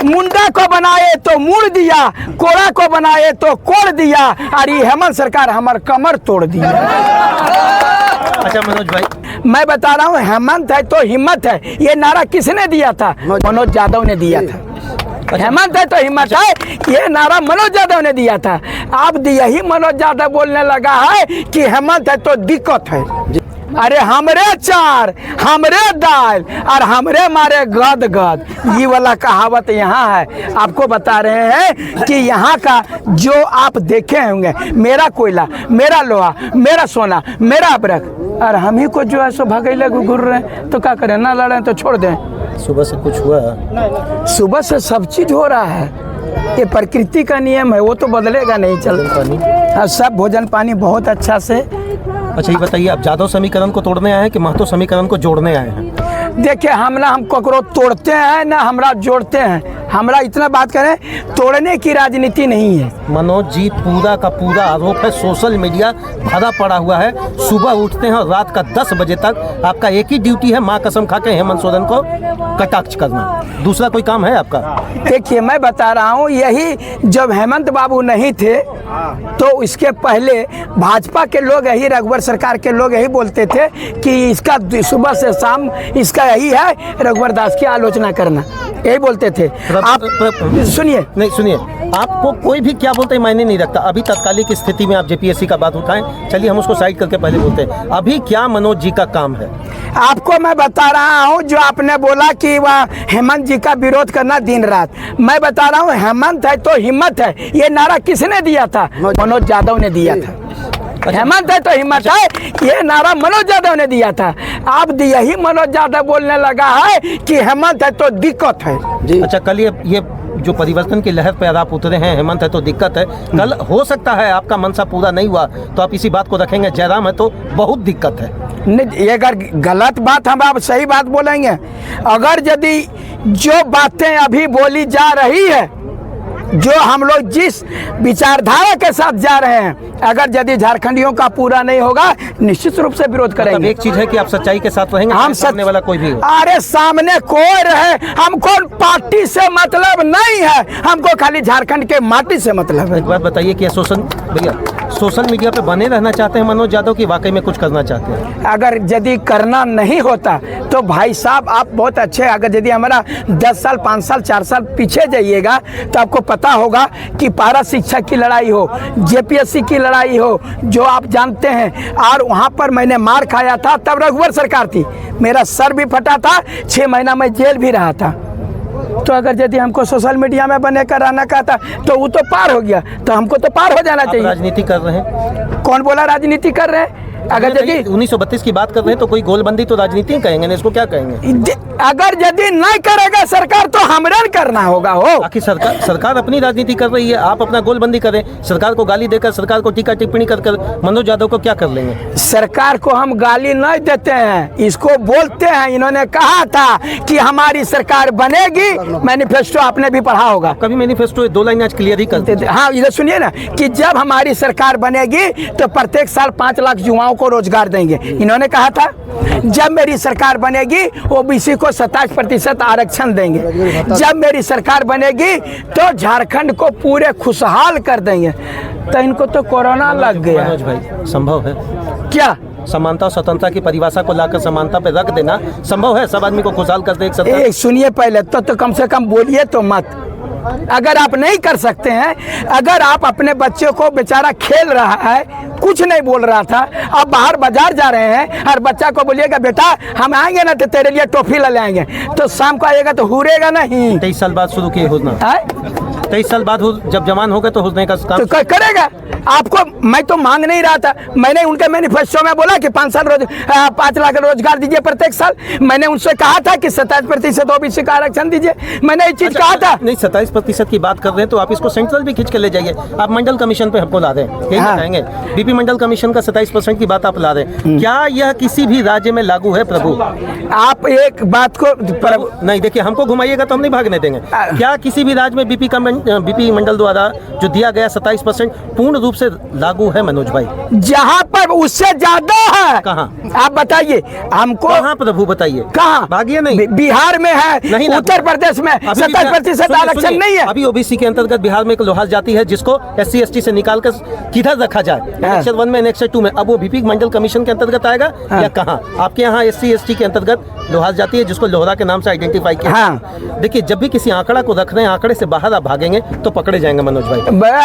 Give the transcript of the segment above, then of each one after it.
मुंडा को बनाए तो मुड़ दिया, कोड़ा को बनाए तो कोड़ दिया, और ये हेमंत सरकार हमार कमर तोड़ दिया। अच्छा मनोज भाई, मैं बता रहा हूँ हेमंत है तो हिम्मत है, ये नारा किसने दिया था? मनोज यादव ने दिया था। हेमंत है तो हिम्मत है, ये नारा मनोज यादव ने दिया था। अब यही मनोज यादव बोलने लगा है कि हेमंत है तो दिक्कत है। अरे हमरे चार, हमरे दाल और हमरे मारे गद गद, ये वाला कहावत यहाँ है। आपको बता रहे हैं कि यहाँ का जो आप देखे होंगे, मेरा कोयला, मेरा लोहा, मेरा सोना, मेरा अबरक, और हम ही को जो है सो भगैले घुर रहे हैं, तो क्या करें? ना लड़े तो छोड़ दें। सुबह से कुछ हुआ? सुबह से सब चीज हो रहा है, ये प्रकृति का नियम है, वो तो बदलेगा नहीं। चल सब भोजन पानी बहुत अच्छा से। अच्छा ये बताइए, आप जादव समीकरण को तोड़ने आए हैं कि महतो समीकरण को जोड़ने आए हैं? देखिए, हम ककरो तोड़ते हैं ना हमरा जोड़ते हैं। हमरा इतना बात करें, तोड़ने की राजनीति नहीं है। मनोज जी, पूरा का पूरा आरोप है, सोशल मीडिया भरा पड़ा हुआ है। सुबह उठते हैं और रात का 10 बजे तक आपका एक ही ड्यूटी है, माँ कसम खा के हेमंत सोरेन को कटाक्ष करना। दूसरा कोई काम है आपका? देखिए, मैं बता रहा हूँ, यही जब हेमंत बाबू नहीं थे तो इसके पहले भाजपा के लोग, यही रघुवर सरकार के लोग यही बोलते थे कि इसका सुबह से शाम इसका यही है रघुवर दास की आलोचना करना, यही बोलते थे। आप सुनिए, नहीं सुनिए, आपको कोई भी क्या बोलते हैं मायने नहीं रखता। अभी तत्कालिक स्थिति में आप जेपीएससी का बात उठाएं, चलिए हम उसको साइड करके पहले बोलते हैं, अभी क्या मनोज जी का काम है? आपको मैं बता रहा हूं, जो आपने बोला कि वह हेमंत जी का विरोध करना दिन रात, मैं बता रहा हूं हेमंत है तो हिम्मत है, ये नारा किसने दिया था? मनोज यादव ने दिया था। हेमंत है तो हिम्मत है, ये नारा मनोज यादव ने दिया था। अब यही मनोज यादव बोलने लगा है कि हेमंत है तो दिक्कत है। अच्छा, कल ये जो परिवर्तन की लहर पे आप उतरे हैं, हेमंत है तो दिक्कत है, कल हो सकता है आपका मनसा पूरा नहीं हुआ तो आप इसी बात को रखेंगे, जयराम है तो बहुत दिक्कत है। नहीं, ये अगर गलत बात हम आप सही बात बोलेंगे, अगर यदि जो बातें अभी बोली जा रही है, जो हम लोग जिस विचारधारा के साथ जा रहे हैं, अगर यदि झारखंडियों का पूरा नहीं होगा, निश्चित रूप से विरोध करेंगे। मतलब एक चीज है कि आप सच्चाई के साथ रहेंगे, हम सामने वाला कोई भी हो। अरे सामने कोई रहे, हमको पार्टी से मतलब नहीं है, हमको खाली झारखंड के माटी से मतलब है। एक बात बताइए कि सोशल मीडिया पे बने रहना चाहते हैं मनोज यादव की वाकई में कुछ करना चाहते हैं? अगर यदि करना नहीं होता तो भाई साहब आप बहुत अच्छे, अगर यदि हमारा 10 साल 5 साल 4 साल पीछे जाइएगा तो आपको पता होगा कि पारा शिक्षक की लड़ाई हो, जेपीएससी की लड़ाई हो, जो आप जानते हैं, और वहाँ पर मैंने मार खाया था, तब रघुवर सरकार थी, मेरा सर भी फटा था, 6 महीना मैं जेल भी रहा था। तो अगर यदि हमको सोशल मीडिया में बने कर रहना का था तो वो तो पार हो गया, तो हमको तो पार हो जाना चाहिए। राजनीति कर रहे हैं? कौन बोला राजनीति कर रहे हैं? अगर यदि 1932 की बात कर रहे हैं तो कोई गोलबंदी तो राजनीति कहेंगे ना, इसको क्या कहेंगे? अगर यदि नहीं करेगा सरकार तो हमरे करना होगा। हो आखिर सरकार अपनी राजनीति कर रही है, आप अपना गोलबंदी करें, सरकार को गाली देकर, सरकार को टीका टिप्पणी कर मनोज यादव को क्या कर लेंगे? सरकार को हम गाली नहीं देते हैं, इसको बोलते हैं। इन्होंने कहा था कि हमारी सरकार बनेगी, मैनिफेस्टो आपने भी पढ़ा होगा। कभी मैनिफेस्टो 2 लाइन आज क्लियर ही करते थे। हाँ, इधर सुनिए ना, कि जब हमारी सरकार बनेगी तो प्रत्येक साल 5 लाख युवाओं को रोजगार देंगे, इन्होंने कहा था। जब मेरी सरकार बनेगी ओबीसी को 27% आरक्षण देंगे। जब मेरी सरकार बनेगी तो झारखंड को पूरे खुशहाल कर देंगे। तो इनको तो कोरोना लग गया। मनोज भाई, संभव है क्या समानता और स्वतंत्रता की परिभाषा को लाकर समानता पे रख देना संभव है? सब आदमी को खुशहाल कर दे एक सरकार? सुनिए पहले तो कम से कम बोलिए तो मत। अगर आप नहीं कर सकते हैं, अगर आप अपने बच्चों को, बेचारा खेल रहा है, कुछ नहीं बोल रहा था, आप बाहर बाजार जा रहे हैं, हर बच्चा को बोलिएगा बेटा हम आएंगे ना तो तेरे लिए टॉफी ले आएंगे, तो शाम को आएगा तो हुरेगा नहीं। 23 साल बाद शुरू किए हुजना, 23 साल बाद जब जवान हो गए तो हुजने का काम तो करेगा। आपको मैं तो मांग नहीं रहा था, मैंने उनके मैनिफेस्टो में बोला कि 5 लाख रोजगार दीजिए प्रत्येक साल। मैंने उनसे कहा था कि 27% ओबीसी का आरक्षण दीजिए, मैंने ये चीज कहा था। नहीं, 27% की बात कर रहे हैं तो आप इसको सेंट्रल भी खींच के ले जाइए। आप मंडल कमीशन पे हमको ला रहे हैं, यही बताएंगे। बीपी मंडल कमीशन का 27% की बात आप ला रहे हैं, क्या यह किसी भी राज्य में लागू है? प्रभु आप एक बात को नहीं, देखिए हमको घुमाइएगा तो हम नहीं भागने देंगे। क्या किसी भी राज्य में बीपी मंडल द्वारा जो दिया गया 27% पूर्ण रूप रूप से लागू है मनोज भाई? जहाँ पर उससे ज्यादा है। कहाँ? आप बताइए हमको। कहाँ प्रभु बताइए? कहाँ? भागिए नहीं। बिहार में है, नहीं, उत्तर प्रदेश में 70% आरक्षण नहीं है। अभी ओबीसी के अंतर्गत बिहार में एक लोहार जाति है जिसको SC ST से निकाल कर किधर रखा जाए, एनेक्सर 1 में एनेक्सर 2 में। अब वो बीपी मंडल कमीशन के अंतर्गत आएगा या कहाँ? आपके यहाँ SC ST के अंतर्गत लोहार जाति है जिसको लोहरा के नाम से आइडेंटिफाई किया। हाँ। देखिए, जब भी किसी आंकड़ा को रख रहे हैं, आंकड़े से बाहर आप भागेंगे तो पकड़े जाएंगे मनोज भाई।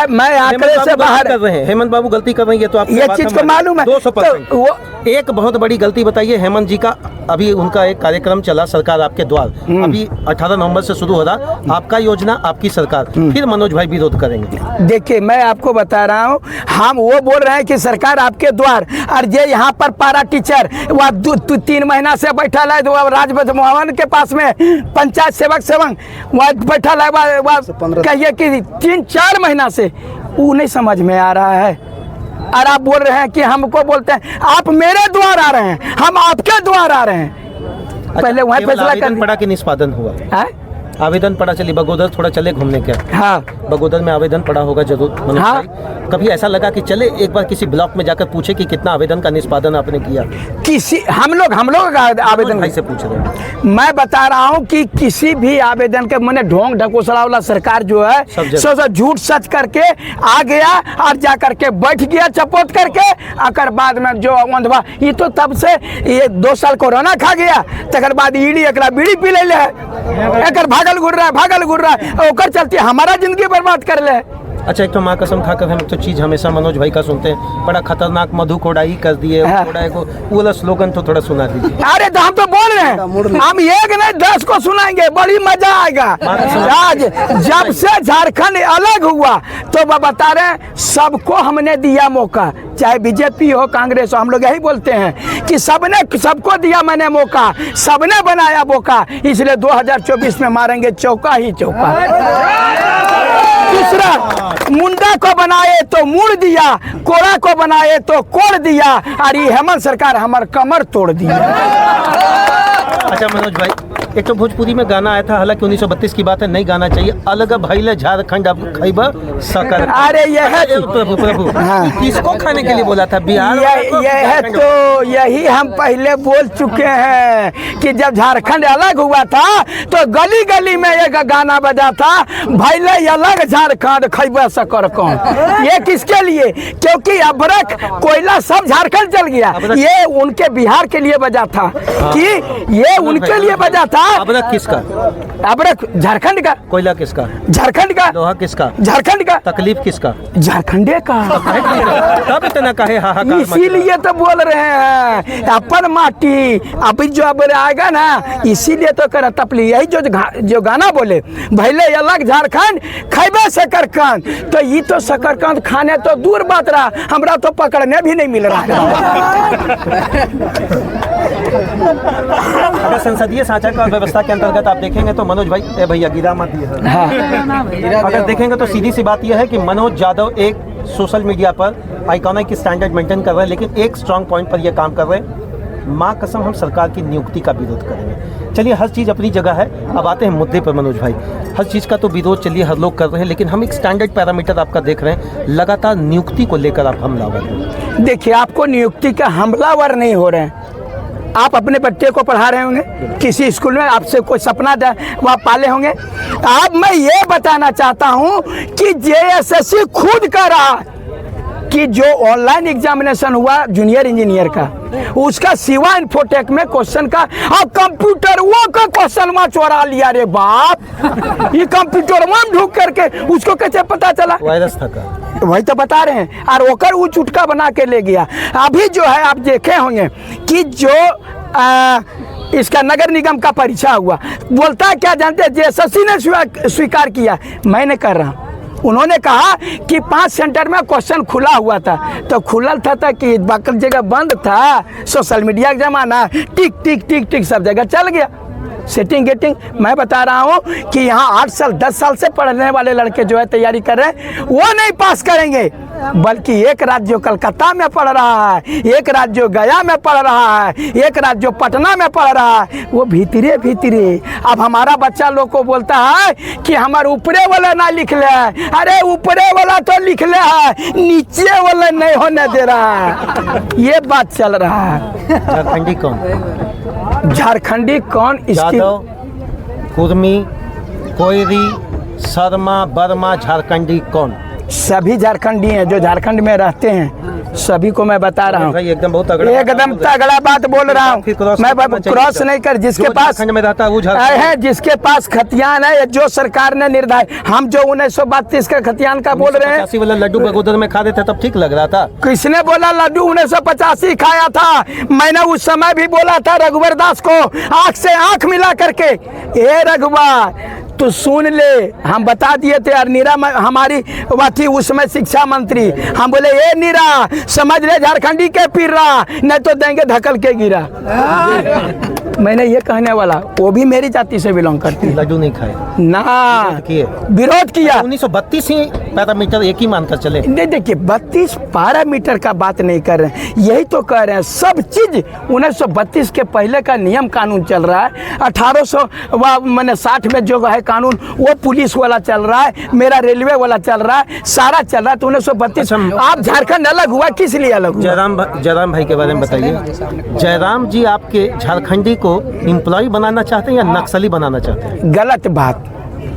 मैं आंकड़े से बाहर कर रहे हैं। हेमंत बाबू गलती कर रहे हैं, ये तो आपको ये चीज को मालूम है। 200%। तो वो एक बहुत बड़ी गलती बताइए हेमंत जी का। अभी उनका एक कार्यक्रम चला, सरकार आपके द्वार, अभी 18 नवंबर से शुरू हो रहा। आपका योजना, आपकी सरकार, फिर मनोज भाई विरोध करेंगे। देखिए, मैं आपको बता रहा हूँ, हम वो बोल रहे हैं कि सरकार आपके द्वार, और ये यहाँ पर पारा टीचर वह 3 महीना से बैठा है, राजभवन के पास में पंचायत सेवक वह बैठा है, वह कहिए कि 3-4 महीना से वो नहीं समझ में आ रहा है। और आप बोल रहे हैं कि हमको बोलते हैं आप मेरे द्वार आ रहे हैं, हम आपके द्वार आ रहे हैं। पहले वहाँ फैसला कर पड़ा कि निष्पादन हुआ है? आवेदन पड़ा, चलिए बगोदर थोड़ा चले घूमने के। हाँ, बगोदर में आवेदन पड़ा होगा जरूर मनोज हाँ। भाई। कभी ऐसा लगा कि चले एक बार किसी ब्लॉक में जाकर पूछे कि कितना आवेदन का निष्पादन आपने किया? हम लोग का आवेदन भाई से पूछ रहे हैं। मैं बता रहा हूँ कि किसी भी आवेदन के मैंने ढोंग ढकोसला वाला सरकार जो है सब झूठ सच करके आ गया और जा करके बैठ गया चपोत करके। अकर बाद में जो अंधवा ये तो तब से ये 2 साल कोरोना खा गया, तकर बाद ईडी एकरा बीड़ी पी ले एक भागल घुर रहा है, ओकर चलते हमारा जिंदगी बर्बाद कर ले। अच्छा, एक तो माँ कसम खाकर हम तो चीज हमेशा मनोज भाई का सुनते हैं, बड़ा खतरनाक मधु कोड़ाई कर दिए। हाँ। कोड़ाई को वो वाला स्लोगन तो थोड़ा सुना दीजिए। अरे तो हम तो बोल रहे हैं, हम 1 नहीं 10 को सुनाएंगे, बड़ी मजा आएगा। आज जब से झारखंड अलग हुआ तो बता रहे हैं सबको हमने दिया मौका, चाहे बीजेपी हो कांग्रेस हो, हम लोग यही बोलते हैं कि सबको दिया मैंने मौका, सबने बनाया मौका, इसलिए 2024 में मारेंगे चौका ही चौका। दूसरा, मुंडा को बनाए तो मुड़ दिया, कोड़ा को बनाए तो कोड़ दिया, और ये हेमंत सरकार हमार कमर तोड़ दिया। अच्छा मनोज भाई, एक तो भोजपुरी में गाना आया था, हालांकि 1932 की बात है, नहीं गाना चाहिए, अलग भइले झारखंड अब खैबा सकर। अरे यह प्रभु हाँ। किसको खाने के लिए बोला था? बिहार तो यही हम पहले बोल चुके हैं कि जब झारखंड अलग हुआ था तो गली गली में एक गाना बजा था, भइले अलग झारखंड खैबा सकर कौन। ये किसके लिए? क्योंकि अबरक कोयला सब झारखंड चल गया, ये उनके बिहार के लिए बजा था कि ये उनके लिए बजा था। अबरक किसका? अबरक झारखंड का। कोयला किसका? झारखंड का। लोहा किसका? झारखंड का। तकलीफ किसका? झारखंडे का। तब इतना कहे हाहाकार? इसीलिए तो बोल रहे हैं अपन माटी अभी जो अब आएगा ना, इसीलिए तो कर तपली। यही जो गाना बोले, भले अलग झारखंड खैबे शकरकंद, तो ये तो शकरकंद खाने तो दूर बात रहा, हमरा तो पकड़ने भी नहीं मिल रहा अगर संसदीय साझा का व्यवस्था के अंतर्गत आप देखेंगे तो मनोज भाई, ए भैया गिरा मत दिया। हाँ। अगर देखेंगे तो सीधी सी बात यह है कि मनोज यादव एक सोशल मीडिया पर आइकॉनिक स्टैंडर्ड मेंटेन कर रहे हैं, लेकिन एक स्ट्रांग पॉइंट पर यह काम कर रहे हैं, माँ कसम हम सरकार की नियुक्ति का विरोध करेंगे। चलिए, हर चीज़ अपनी जगह है, अब आते हैं मुद्दे पर मनोज भाई। हर चीज़ का तो विरोध चलिए हर लोग कर रहे हैं, लेकिन हम एक स्टैंडर्ड पैरामीटर आपका देख रहे हैं, लगातार नियुक्ति को लेकर आप हमलावर हैं। देखिए, आपको नियुक्ति का हमलावर नहीं हो रहे हैं। आप अपने बच्चे को पढ़ा रहे होंगे किसी स्कूल में, आपसे कोई सपना वह पाले होंगे। अब मैं ये बताना चाहता हूँ कि JSSC खुद कर रहा कि जो ऑनलाइन एग्जामिनेशन हुआ जूनियर इंजीनियर का, उसका सिवा इन्फोटेक में क्वेश्चन का और कंप्यूटर वो का क्वेश्चन वहाँ चोरा लिया। रे बाप, ये कंप्यूटर वहाँ ढूंढ करके उसको कैसे पता चला? वायरस था का, वही तो बता रहे हैं, और ओकर वो चुटका बना के ले गया। अभी जो है आप देखे होंगे कि जो इसका नगर निगम का परीक्षा हुआ, बोलता है क्या जानते हैं? JSSC ने स्वीकार किया, मैं नहीं कर रहा। उन्होंने कहा कि 5 सेंटर में क्वेश्चन खुला हुआ था, तो खुलल था कि बाकी जगह बंद था, सोशल मीडिया का जमाना, टिक टिक टिक टिक सब जगह चल गया सेटिंग गेटिंग। मैं बता रहा हूँ कि यहाँ 8 साल 10 साल से पढ़ने वाले लड़के जो है तैयारी कर रहे हैं, वो नहीं पास करेंगे। बल्कि एक राज्य जो कलकत्ता में पढ़ रहा है, एक राज्य जो गया में पढ़ रहा है, एक राज्य जो पटना में पढ़ रहा है, वो भीतरे भीतरे। अब हमारा बच्चा लोग को बोलता है कि हमारे ऊपरे वाला ना लिख ले है। अरे ऊपरे वाला तो लिख ले है, नीचे वाला नहीं होने दे रहा है। ये बात चल रहा है। झारखंडी कौन? झारखंडी कौन? यादव, कुर्मी, कोयरी, शर्मा, वर्मा, झारखंडी कौन? सभी झारखंडी हैं जो झारखंड में रहते हैं, सभी को मैं बता रहा हूँ। भाई एकदम बहुत तगड़ा, एकदम तगड़ा बात बोल रहा हूँ मैं। क्रॉस नहीं कर, जिसके पास में रहता है वो है, जिसके पास खतियान है, जो सरकार ने निर्धारित, हम जो 1932 का खतियान का बोल रहे हैं, वाला लड्डू बगोदर में खा रहे थे तब ठीक लग रहा था। किसने बोला लड्डू 1985 खाया था? मैंने उस समय भी बोला था रघुवर दास को, आंख से आंख मिला करके, ए रघुवर तो सुन ले, हम बता दिए थे। और नीरा हमारी थी उस समय शिक्षा मंत्री, हम बोले ए नीरा समझ ले झारखंडी के पीर रहा, नहीं तो देंगे धकल के गिरा। मैंने ये कहने वाला, वो भी मेरी जाति से बिलोंग करती है। लड्डू नहीं खाए ना, विरोध किया। 1932 ही पैरामीटर एक ही मानकर चले। नहीं देखिए, 32 पैरामीटर का बात नहीं कर रहे हैं, यही तो कह रहे हैं। सब चीज 1932 के पहले का नियम कानून चल रहा है। 1860 में जो है कानून, वो पुलिस वाला चल रहा है, मेरा रेलवे वाला चल रहा है, सारा चल रहा है। तो 1932 आप झारखंड अलग हुआ, किस लिए अलग हुआ? जयराम भाई के बारे में बताइए। जयराम जी आपके झारखंडी को एम्प्लॉय बनाना चाहते हैं या नक्सली बनाना चाहते हैं? गलत बात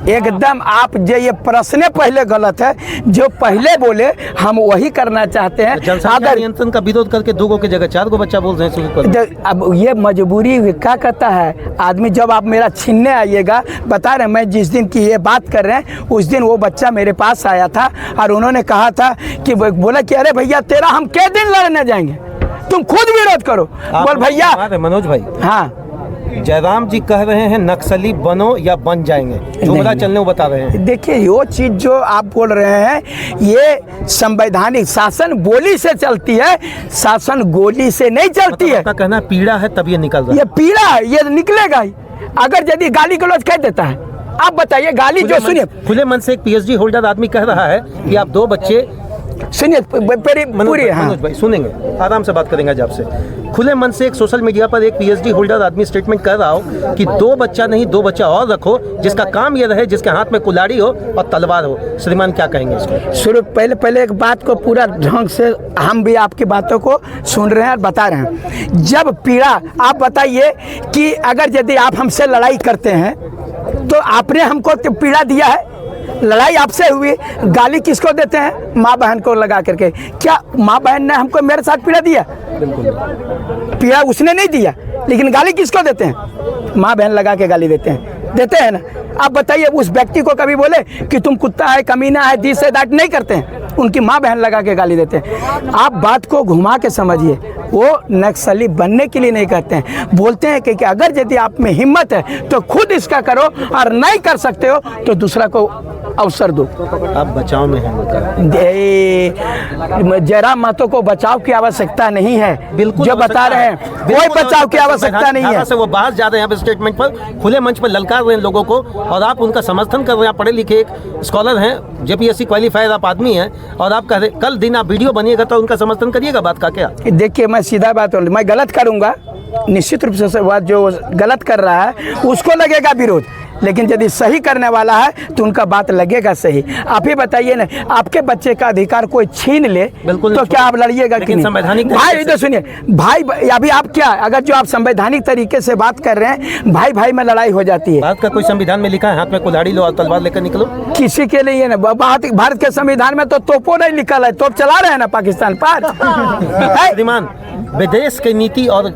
एकदम। आप जो ये प्रश्न पहले गलत है, जो पहले बोले हम वही करना चाहते हैं। जनसंख्या नियंत्रण का विरोध करके 2 के जगह 4 बच्चा बोल रहे हैं। अब ये मजबूरी क्या कहता है आदमी। जब आप मेरा छीनने आइएगा, बता रहे मैं जिस दिन की ये बात कर रहे हैं, उस दिन वो बच्चा मेरे पास आया था और उन्होंने कहा था कि बोला कि अरे भैया तेरा हम कै दिन लड़ने जाएंगे, तुम खुद विरोध करो। बोल भैया मनोज भाई, हाँ जयराम जी कह रहे हैं नक्सली बनो या बन जाएंगे, जुमला चलने वो बता रहे हैं। देखिए वो चीज जो आप बोल रहे हैं, ये संवैधानिक शासन बोली से चलती है, शासन गोली से नहीं चलती है। आपका कहना पीड़ा है तब ये निकल रहा है। ये पीड़ा है, ये निकलेगा ही अगर यदि गाली गलौज कह देता है। आप बताइए, गाली जो सुनिए, खुले मन से एक पीएचडी होल्डर आदमी कह रहा है कि आप 2 बच्चे, सुनिए पूरी, मनोज भाई सुनेंगे, आराम से बात करेंगे आज आपसे। खुले मन से एक सोशल मीडिया पर एक पीएचडी होल्डर आदमी स्टेटमेंट कर रहा हो कि 2 बच्चा नहीं 2 बच्चा और रखो, जिसका काम ये रहे जिसके हाथ में कुल्हाड़ी हो और तलवार हो। श्रीमान क्या कहेंगे इसको? शुरू पहले एक बात को पूरा ढंग से, हम भी आपकी बातों को सुन रहे हैं और बता रहे हैं। जब पीड़ा, आप बताइए कि अगर यदि आप हमसे लड़ाई करते हैं तो आपने हमको पीड़ा दिया है, लड़ाई आपसे हुई, गाली किसको देते हैं? माँ बहन को लगा करके। क्या माँ बहन ने हमको मेरे साथ पीड़ा दिया? पीड़ा उसने नहीं दिया, लेकिन गाली किसको देते हैं? माँ बहन लगा के गाली देते हैं ना। आप बताइए, उस व्यक्ति को कभी बोले कि तुम कुत्ता है, कमीना है, दिस से दैट नहीं करते हैं, उनकी माँ बहन लगा के गाली देते हैं। आप बात को घुमा के समझिए, वो नक्सली बनने के लिए नहीं कहते हैं, बोलते हैं कि अगर यदि आप में हिम्मत है तो खुद इसका करो, और नहीं कर सकते हो तो दूसरा को अवसर दो। आप बचाव में हैं। जयराम महतो को बचाव की आवश्यकता नहीं है, बिल्कुल जो बता रहे हैं, कोई बचाव की आवश्यकता नहीं है। वो बाहर जा रहे हैं स्टेटमेंट पर, खुले मंच पर ललकार रहे हैं लोगों को, और आप उनका समर्थन कर रहे हैं। पढ़े लिखे एक स्कॉलर हैं, जेपीएससी क्वालिफायर आप आदमी हैं, और आप कह रहे कल दिन आप वीडियो बनिएगा तो उनका समर्थन करिएगा। बात का क्या? देखिए, मैं सीधा बात बोलूं, मैं गलत करूंगा निश्चित रूप से, बात जो गलत कर रहा है उसको लगेगा विरोध, लेकिन यदि सही करने वाला है तो उनका बात लगेगा सही। आप ही बताइए ना, आपके बच्चे का अधिकार कोई छीन ले तो क्या आप लड़िएगा कि नहीं? भाई तो सुनिए भाई, अभी आप क्या, अगर जो आप संवैधानिक तरीके से बात कर रहे हैं, भाई भाई में लड़ाई हो जाती है। भारत का कोई संविधान में लिखा है हाथ में कुल्हाड़ी लो और तलवार लेकर निकलो? किसी के लिए ना, भारत के संविधान में तो तोपो नहीं लिखा है, तोप चला रहे हैं ना पाकिस्तान पर। श्रीमान, विदेश की नीति और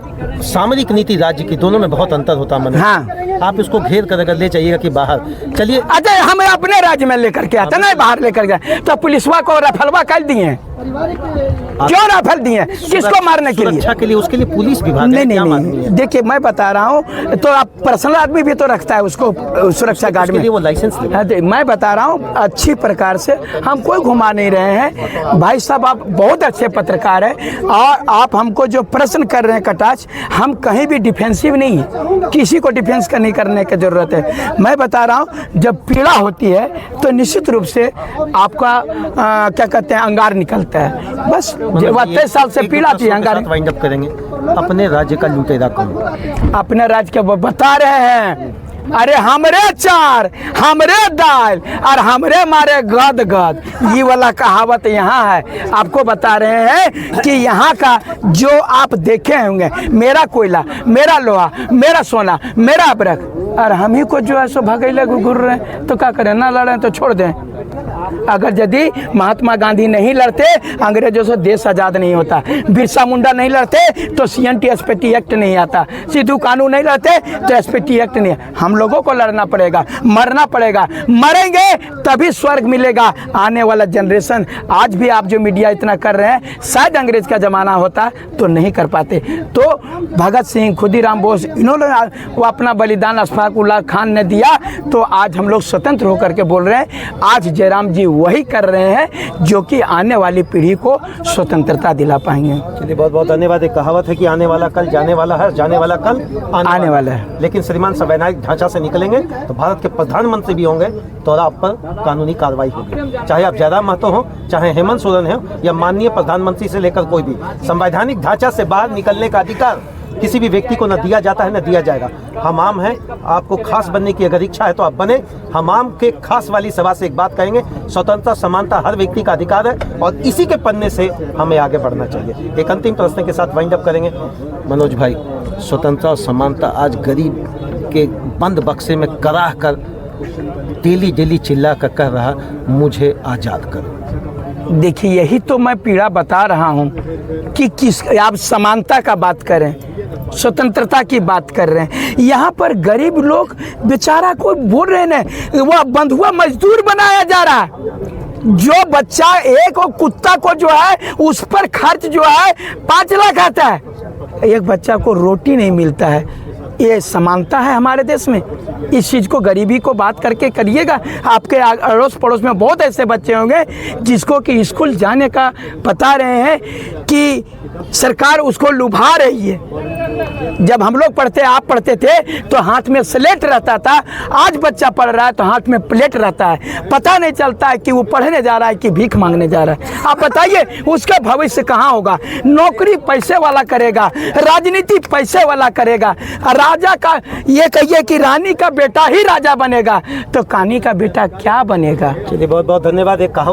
सामरिक नीति राज्य की दोनों में बहुत अंतर होता है। हाँ, आप इसको घेर कर अगर ले जाइएगा कि बाहर चलिए। अजय हम अपने राज्य में लेकर के आते, नहीं बाहर लेकर गए तो पुलिसवा को रफलवा कर दिए। क्यों राफेल दिए? किसको मारने के लिए? सुरक्षा के लिए, उसके लिए पुलिस विभाग नहीं। देखिए, मैं बता रहा हूँ, तो आप पर्सनल आदमी भी तो रखता है उसको सुरक्षा गार्ड में, वो लाइसेंस। मैं बता रहा हूँ अच्छी प्रकार से, हम कोई घुमा नहीं रहे हैं। भाई साहब, आप बहुत अच्छे पत्रकार हैं, और आप हमको जो प्रश्न कर रहे हैं कटाच, हम कहीं भी डिफेंसिव नहीं है, किसी को डिफेंस नहीं करने की जरूरत है। मैं बता रहा हूँ, जब पीड़ा होती है तो निश्चित रूप से आपका क्या कहते हैं अंगार निकलता है। बस 32 साल से पीड़ा थी अंगार। वाइंड अप करेंगे, अपने राज्य का लुटेरा कौन? अपने राज्य के वो बता रहे हैं, अरे हमरे चार हमरे दाल और हमरे मारे गद गद, ये वाला कहावत यहाँ है। आपको बता रहे हैं कि यहाँ का जो आप देखे होंगे, मेरा कोयला, मेरा लोहा, मेरा सोना, मेरा अबरक, और हम ही को जो है सो भगैले घुर रहे हैं। तो क्या करें, ना लड़ें तो छोड़ दें। अगर यदि महात्मा गांधी नहीं लड़ते, अंग्रेजों से देश आज़ाद नहीं होता। बिरसा मुंडा नहीं लड़ते तो CNT SPT एक्ट नहीं आता। सिद्धू कानू नहीं लड़ते तो SPT एक्ट नहीं। हम लोगों को लड़ना पड़ेगा, मरना पड़ेगा, मरेंगे तभी स्वर्ग मिलेगा। आने वाला जनरेशन, आज भी आप जो मीडिया इतना कर रहे हैं, शायद अंग्रेज का ज़माना होता तो नहीं कर पाते। तो भगत सिंह, खुदीराम बोस, इन्होंने वो अपना बलिदान अशफाक उल्लाह खान ने दिया, तो आज हम लोग स्वतंत्र होकर के बोल रहे हैं। आज जयराम जी वही कर रहे हैं जो कि आने वाली पीढ़ी को स्वतंत्रता दिला पाएंगे। चलिए, बहुत बहुत धन्यवाद। एक कहावत है कि आने वाला कल जाने वाला है, जाने वाला कल आने वाला है। लेकिन श्रीमान संवैधानिक ढांचा से निकलेंगे तो भारत के प्रधानमंत्री भी होंगे तो आप पर कानूनी कार्रवाई होगी। चाहे आप जयराम महतो हो, चाहे हेमंत सोरेन हो, या माननीय प्रधानमंत्री से लेकर कोई भी। संवैधानिक ढांचा से बाहर निकलने का अधिकार किसी भी व्यक्ति को न दिया जाता है न दिया जाएगा। हम आम हैं, आपको खास बनने की अगर इच्छा है तो आप बने। हम आम के खास वाली सभा से एक बात कहेंगे, स्वतंत्रता समानता हर व्यक्ति का अधिकार है और इसी के पन्ने से हमें आगे बढ़ना चाहिए। एक अंतिम प्रश्न के साथ वाइंड अप करेंगे। मनोज भाई, स्वतंत्रता और समानता आज गरीब के बंद बक्से में कराह कर डेली डेली चिल्ला कर कह रहा, मुझे आज़ाद करो। देखिए, यही तो मैं पीड़ा बता रहा हूँ कि किस आप समानता का बात करें, स्वतंत्रता की बात कर रहे हैं। यहाँ पर गरीब लोग बेचारा को बोल रहे हैं, वो बंधुआ मजदूर बनाया जा रहा है। जो बच्चा एक और कुत्ता को जो है उस पर खर्च जो है 5 लाख आता है, एक बच्चा को रोटी नहीं मिलता है। ये समानता है हमारे देश में? इस चीज़ को, गरीबी को बात करके करिएगा। आपके अड़ोस पड़ोस में बहुत ऐसे बच्चे होंगे जिसको कि स्कूल जाने का बता रहे हैं कि सरकार उसको लुभा रही है। जब हम लोग पढ़ते, आप पढ़ते थे तो हाथ में स्लेट रहता था, आज बच्चा पढ़ रहा है तो हाथ में प्लेट रहता है। पता नहीं चलता है कि वो पढ़ने जा रहा है कि भीख मांगने जा रहा है। आप बताइए उसका भविष्य कहाँ होगा? नौकरी पैसे वाला करेगा, राजनीति पैसे वाला करेगा। राजा का, ये कहिए कि रानी का बेटा ही राजा बनेगा, तो कानी का बेटा क्या बनेगा? चलिए, बहुत बहुत धन्यवाद। एक कहावत